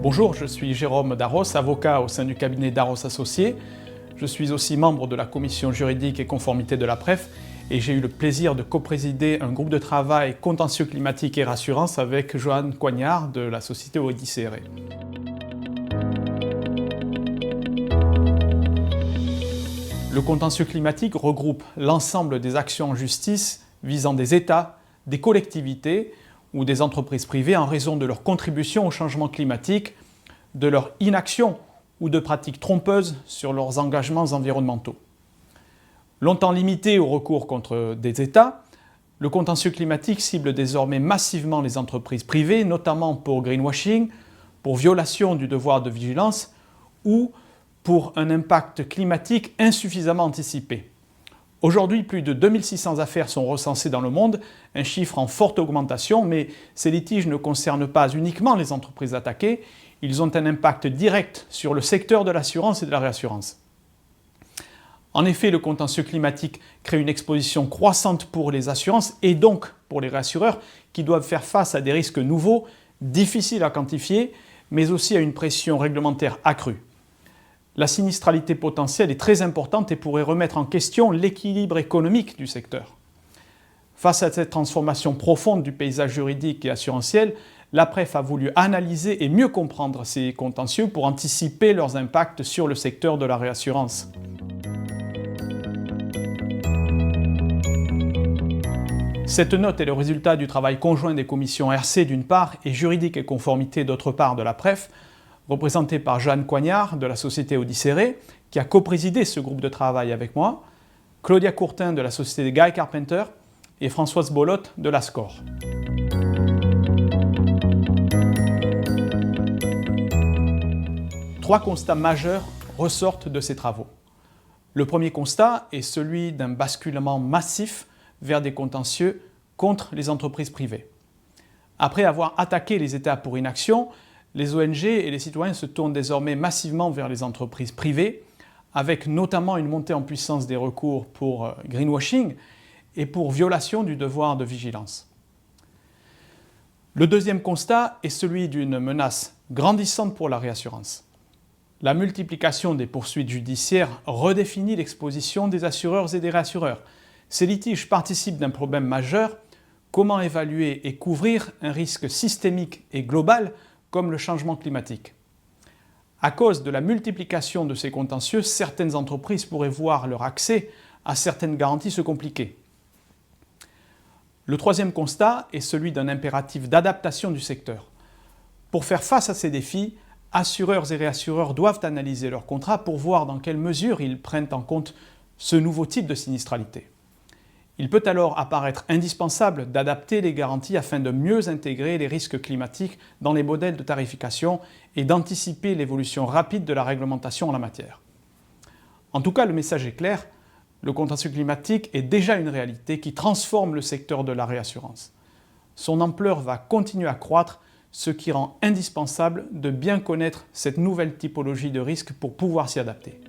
Bonjour, je suis Jérôme Darros, avocat au sein du cabinet Darros Associés. Je suis aussi membre de la commission juridique et conformité de la PREF et j'ai eu le plaisir de coprésider un groupe de travail contentieux climatique et réassurance avec Joanne Coignard de la société Odyssée Re. Le contentieux climatique regroupe l'ensemble des actions en justice visant des États, des collectivités ou des entreprises privées en raison de leur contribution au changement climatique, de leur inaction ou de pratiques trompeuses sur leurs engagements environnementaux. Longtemps limité au recours contre des États, le contentieux climatique cible désormais massivement les entreprises privées, notamment pour greenwashing, pour violation du devoir de vigilance ou pour un impact climatique insuffisamment anticipé. Aujourd'hui, plus de 2600 affaires sont recensées dans le monde, un chiffre en forte augmentation, mais ces litiges ne concernent pas uniquement les entreprises attaquées, ils ont un impact direct sur le secteur de l'assurance et de la réassurance. En effet, le contentieux climatique crée une exposition croissante pour les assurances et donc pour les réassureurs qui doivent faire face à des risques nouveaux, difficiles à quantifier, mais aussi à une pression réglementaire accrue. La sinistralité potentielle est très importante et pourrait remettre en question l'équilibre économique du secteur. Face à cette transformation profonde du paysage juridique et assurantiel, la PREF a voulu analyser et mieux comprendre ces contentieux pour anticiper leurs impacts sur le secteur de la réassurance. Cette note est le résultat du travail conjoint des commissions RC d'une part et juridique et conformité d'autre part de la PREF, représentée par Joanne Coignard de la société Odyssée Re, qui a coprésidé ce groupe de travail avec moi, Claudia Courtin de la société Guy Carpenter et Françoise Bolotte de la SCOR. Trois constats majeurs ressortent de ces travaux. Le premier constat est celui d'un basculement massif vers des contentieux contre les entreprises privées. Après avoir attaqué les États pour inaction, les ONG et les citoyens se tournent désormais massivement vers les entreprises privées, avec notamment une montée en puissance des recours pour greenwashing et pour violation du devoir de vigilance. Le deuxième constat est celui d'une menace grandissante pour la réassurance. La multiplication des poursuites judiciaires redéfinit l'exposition des assureurs et des réassureurs. Ces litiges participent d'un problème majeur: comment évaluer et couvrir un risque systémique et global comme le changement climatique. À cause de la multiplication de ces contentieux, certaines entreprises pourraient voir leur accès à certaines garanties se compliquer. Le troisième constat est celui d'un impératif d'adaptation du secteur. Pour faire face à ces défis, assureurs et réassureurs doivent analyser leurs contrats pour voir dans quelle mesure ils prennent en compte ce nouveau type de sinistralité. Il peut alors apparaître indispensable d'adapter les garanties afin de mieux intégrer les risques climatiques dans les modèles de tarification et d'anticiper l'évolution rapide de la réglementation en la matière. En tout cas, le message est clair, le contentieux climatique est déjà une réalité qui transforme le secteur de la réassurance. Son ampleur va continuer à croître, ce qui rend indispensable de bien connaître cette nouvelle typologie de risque pour pouvoir s'y adapter.